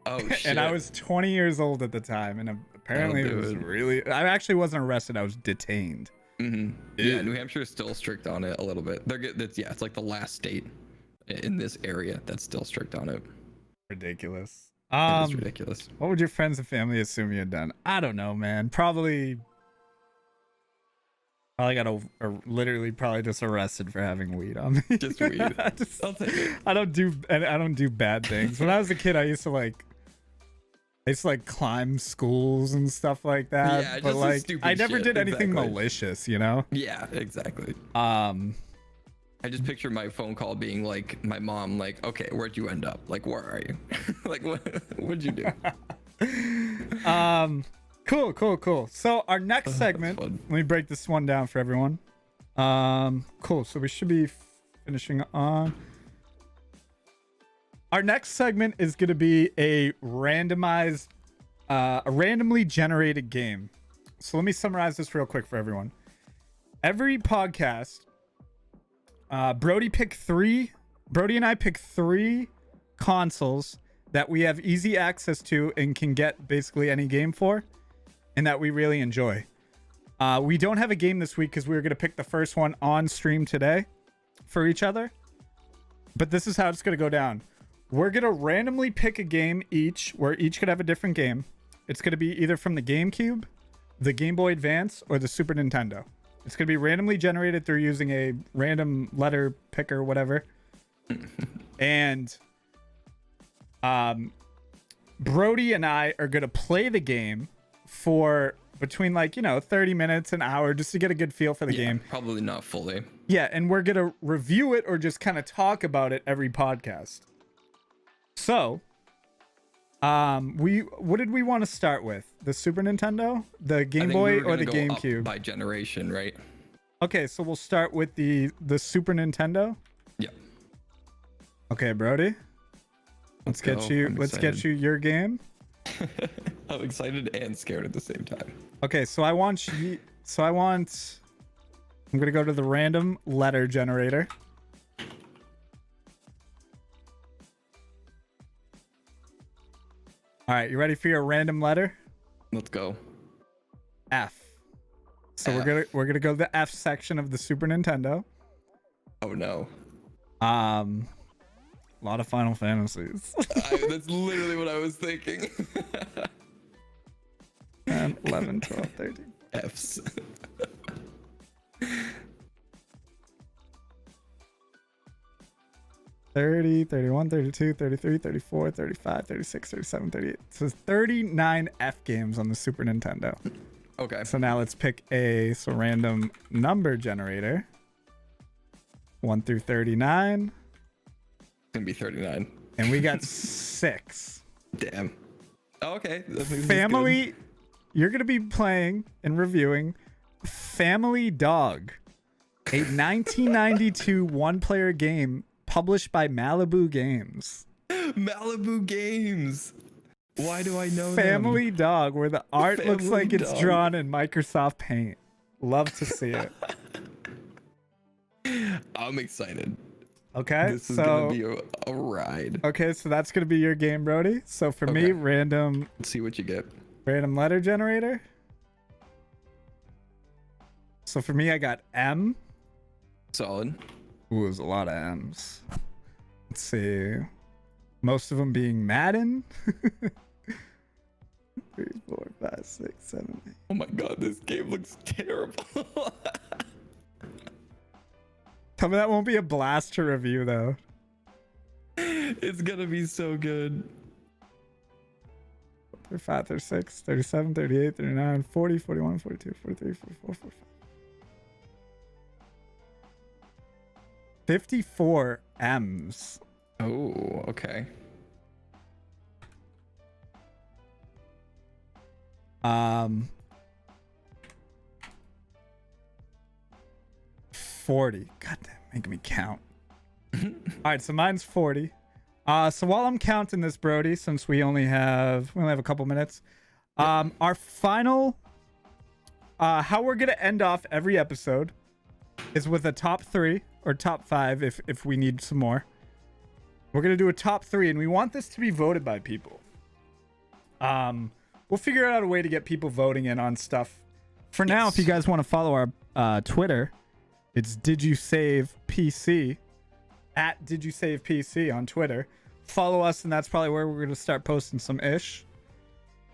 Oh shit. And I was 20 years old at the time, and apparently it was really. I actually wasn't arrested. I was detained. Yeah, New Hampshire is still strict on it a little bit. It's like the last state in this area that's still strict on it. Ridiculous. It's ridiculous. What would your friends and family assume you had done? I don't know, man. Probably probably just arrested for having weed on me. Just weed. I'll take it. I don't do bad things. When I was a kid, I used to climb schools and stuff like that. Yeah, but just like stupid I never shit. did anything Exactly. malicious, you know? Yeah, exactly. I just picture my phone call being like my mom, like, okay, where'd you end up? Like, where are you? Like, what'd you do? Cool. So our next segment, let me break this one down for everyone. Cool. So we should be finishing on. Our next segment is going to be a randomly generated game. So let me summarize this real quick for everyone. Every podcast, Brodey and I pick 3 consoles that we have easy access to and can get basically any game for, and that we really enjoy. We don't have a game this week because we were going to pick the first one on stream today for each other. But this is how it's going to go down. We're going to randomly pick a game each, where each could have a different game. It's going to be either from the GameCube, the Game Boy Advance, or the Super Nintendo. It's going to be randomly generated through using a random letter picker, whatever. And Brodey and I are going to play the game for between 30 minutes, an hour, just to get a good feel for the game. Probably not fully. Yeah, and we're going to review it or just kind of talk about it every podcast. So, what did we want to start with? The Super Nintendo, the Game Boy, or the GameCube? By generation, right? Okay, so we'll start with the Super Nintendo. Yeah. Okay, Brodey. Let's get you your game. I'm excited and scared at the same time. Okay, so I'm gonna go to the random letter generator. All right, you ready for your random letter? Let's go. F. So F. we're gonna go to the F section of the Super Nintendo. Oh no. A lot of Final Fantasies. That's literally what I was thinking. 10, 11, 12, 13. Fs. 30, 31, 32, 33, 34, 35, 36, 37, 38. So 39 F games on the Super Nintendo. Okay. So now let's pick a random number generator. 1 through 39. It's gonna be 39. And we got 6. Damn. Oh, okay. That makes Family. You're going to be playing and reviewing Family Dog, a 1992 one-player game published by Malibu Games. Malibu Games. Why do I know Family them? Dog, where the art looks Family like it's Dog. drawn in Microsoft Paint. Love to see it. I'm excited. Okay, This is gonna be a ride. Okay, so that's gonna be your game, Brodey. So for me, random. Let's see what you get. Random letter generator. So for me, I got M. Solid. Ooh, there's a lot of M's. Let's see. Most of them being Madden. 3, 4, 5, 6, 7, 8. Oh my god, this game looks terrible. Tell me that won't be a blast to review, though. It's gonna be so good. 35, 36, 37, 38, 39, 40, 41, 42, 43, 44, 45. 54 M's. Oh, okay. 40. God damn, making me count. All right, so mine's 40. So while I'm counting this, Brodey, since we only have a couple minutes, our final, how we're gonna end off every episode is with a top 3 or top 5 if we need some more. We're gonna do a top 3, and we want this to be voted by people. We'll figure out a way to get people voting in on stuff. For now, if you guys want to follow our Twitter, it's Did You Save PC, at Did You Save PC on Twitter. Follow us, and that's probably where we're gonna start posting some ish.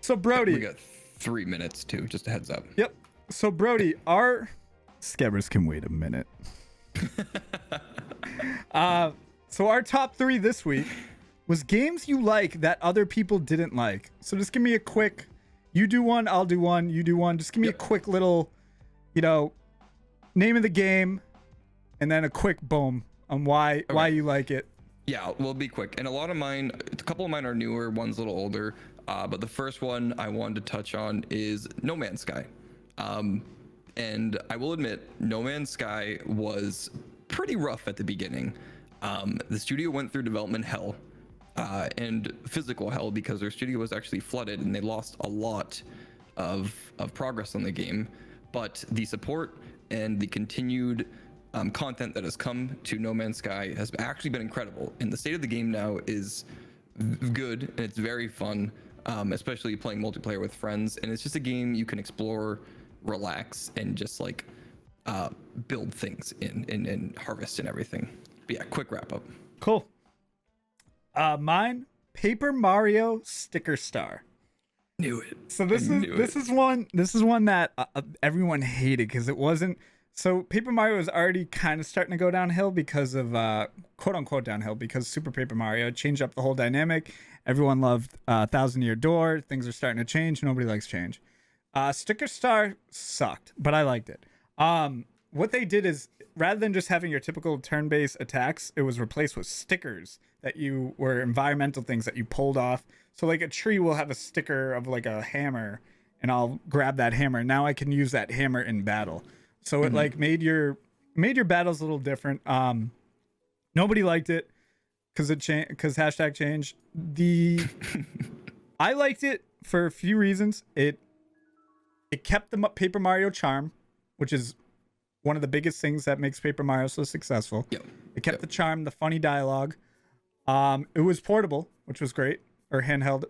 So Brodey, We got 3 minutes too, just a heads up. Yep. So Brodey, our Scabbers can wait a minute. So our top 3 this week was games you like that other people didn't like. So just give me a quick, you do one, I'll do one, you do one. Just give me a quick little, name of the game, and then a quick boom on why you like it. Yeah, we'll be quick. And a couple of mine are newer, one's a little older. But the first one I wanted to touch on is No Man's Sky. And I will admit, No Man's Sky was pretty rough at the beginning. The studio went through development hell and physical hell because their studio was actually flooded and they lost a lot of progress on the game. But the support and the continued content that has come to No Man's Sky has actually been incredible. And the state of the game now is good and it's very fun, especially playing multiplayer with friends. And it's just a game you can explore, relax, and just like build things in and harvest and everything. But yeah, quick wrap up. Cool. Mine, Paper Mario Sticker Star. Knew it. So this is one that everyone hated because it wasn't. So Paper Mario was already kind of starting to go downhill because of quote unquote downhill because Super Paper Mario changed up the whole dynamic. Everyone loved Thousand Year Door. Things are starting to change. Nobody likes change. Sticker Star sucked, but I liked it. What they did is rather than just having your typical turn-based attacks, it was replaced with stickers that were environmental things that you pulled off. So like a tree will have a sticker of like a hammer, and I'll grab that hammer. Now I can use that hammer in battle. So it like made your battles a little different. Nobody liked it because hashtag change. I liked it for a few reasons. It kept the Paper Mario charm, which is one of the biggest things that makes Paper Mario so successful. Yep. It kept the charm, the funny dialogue. It was portable, which was great, or handheld,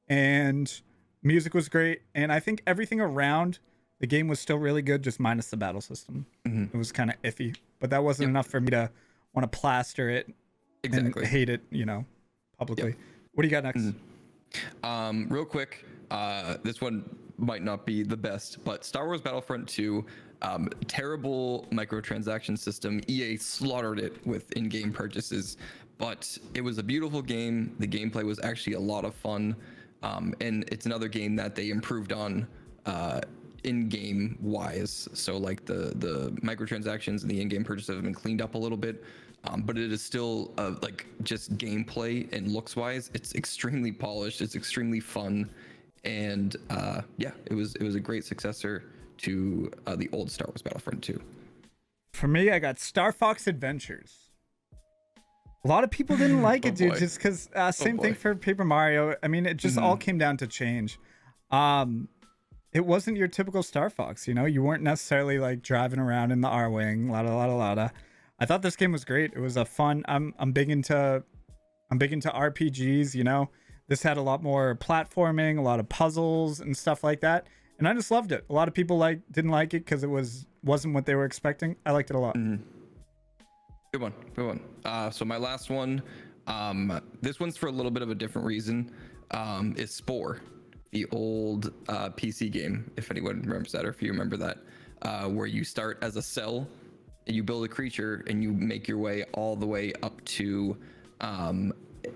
and music was great. And I think everything around the game was still really good, just minus the battle system. It was kind of iffy, but that wasn't enough for me to want to plaster it and hate it, publicly. What do you got next? Real quick, this one might not be the best, but Star Wars Battlefront 2, terrible microtransaction system. EA slaughtered it with in-game purchases, but it was a beautiful game. The gameplay was actually a lot of fun, and it's another game that they improved on in-game wise. So like the microtransactions and the in-game purchases have been cleaned up a little bit, but it is still like just gameplay and looks wise, it's extremely polished. It's extremely fun, and it was a great successor to the old Star Wars Battlefront 2. For me, I got Star Fox Adventures. A lot of people didn't like it, dude, just because same thing for Paper Mario. I mean, it just all came down to change. It wasn't your typical Star Fox, you weren't necessarily like driving around in the R-Wing, la. I thought this game was great. It was a fun. I'm big into RPGs, This had a lot more platforming, a lot of puzzles and stuff like that. And I just loved it. A lot of people didn't like it because it wasn't what they were expecting. I liked it a lot. Good one. So my last one, this one's for a little bit of a different reason, is Spore, the old PC game, if anyone remembers that, or if you remember that, where you start as a cell and you build a creature and you make your way all the way up to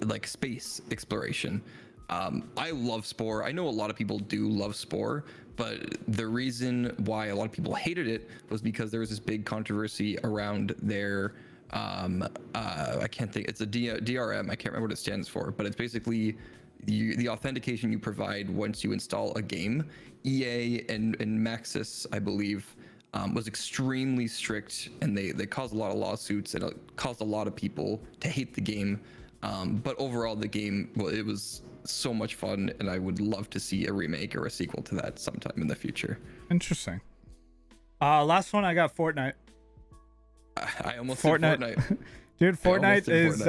like space exploration. I love Spore. I know a lot of people do love Spore, but the reason why a lot of people hated it was because there was this big controversy around their I can't think, it's a DRM, I can't remember what it stands for, but it's basically the authentication you provide once you install a game. EA and Maxis, I believe, was extremely strict, and they caused a lot of lawsuits, and it caused a lot of people to hate the game. But overall, the game, well, it was so much fun, and I would love to see a remake or a sequel to that sometime in the future. Interesting. Last one, I got Fortnite. I almost said Fortnite. Dude, Fortnite is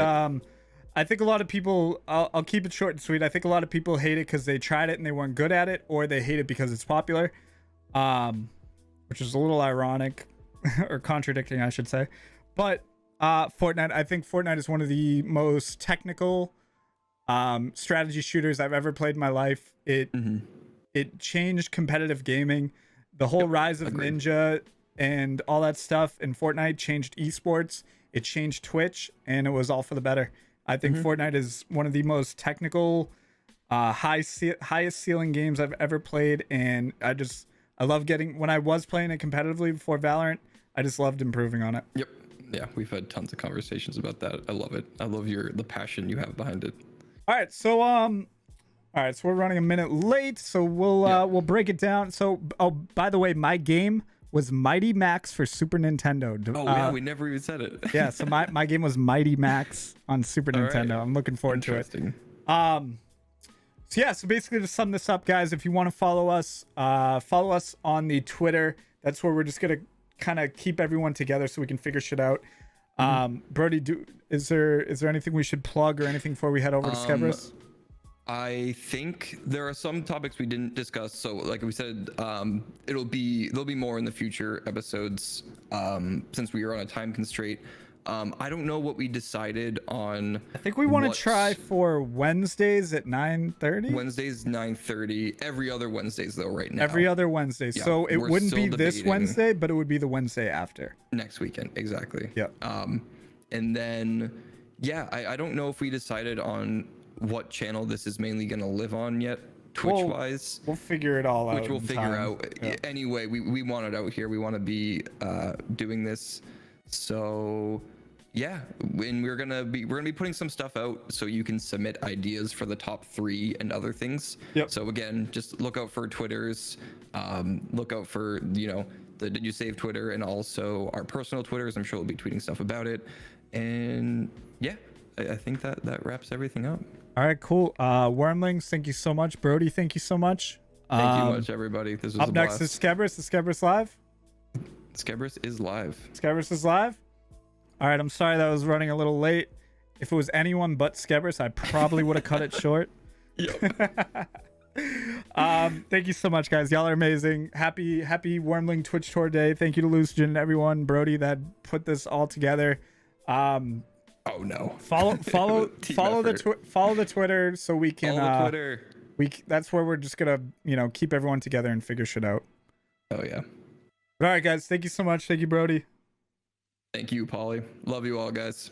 I think a lot of people, I'll keep it short and sweet. I think a lot of people hate it because they tried it and they weren't good at it, or they hate it because it's popular, which is a little ironic or contradicting, I should say. But Fortnite, I think Fortnite is one of the most technical strategy shooters I've ever played in my life. It changed competitive gaming. The whole rise of Ninja and all that stuff in Fortnite changed esports. It changed Twitch, and it was all for the better. I think Fortnite is one of the most technical, highest ceiling games I've ever played, and I love when I was playing it competitively before Valorant, I just loved improving on it. Yep. Yeah, we've had tons of conversations about that. I love it. I love the passion you have behind it. All right, so we're running a minute late, so we'll break it down. So, oh, by the way, my game was Mighty Max for Super Nintendo. Oh yeah, we never even said it. Yeah, so my game was Mighty Max on Super Nintendo. Right. I'm looking forward to it. So yeah, so basically to sum this up, guys, if you want to follow us on the Twitter. That's where we're just gonna kind of keep everyone together so we can figure shit out. Brodey, is there anything we should plug or anything before we head over to Skebris? I think there are some topics we didn't discuss. So like we said, there'll be more in the future episodes, since we are on a time constraint. I don't know what we decided on. I think we want to try for Wednesdays at 9:30. Wednesdays 9:30. Every other Wednesdays though, right now. Every other Wednesday. Yeah, so it wouldn't be this Wednesday, but it would be the Wednesday after. Next weekend, exactly. Yeah. And then, yeah, I don't know if we decided on what channel this is mainly gonna live on yet, Twitch-wise. We'll figure it all out. Which we'll figure out. Yeah. Anyway, we want it out here. We want to be doing this. So yeah, and we're gonna be putting some stuff out so you can submit ideas for the top 3 and other things. Yep. So again, just look out for Twitters, look out for the Did You Save Twitter, and also our personal Twitters. I'm sure we'll be tweeting stuff about it. And yeah, I think that wraps everything up. All right, cool. Wormlings, thank you so much. Brodey, thank you so much. Thank you much, everybody. This was up next is Skebris. Is Skebris live? Skebris is live. Skebris is live? All right, I'm sorry that I was running a little late. If it was anyone but Skebris, I probably would have cut it short. Yep. Thank you so much, guys. Y'all are amazing. Happy Wormling Twitch Tour Day. Thank you to Lucigen and everyone, Brodey, that put this all together. Oh no. Follow the Twitter so we can follow Twitter. That's where we're just gonna keep everyone together and figure shit out. Oh yeah. All right, guys. Thank you so much. Thank you, Brodey. Thank you, Paulie. Love you all, guys.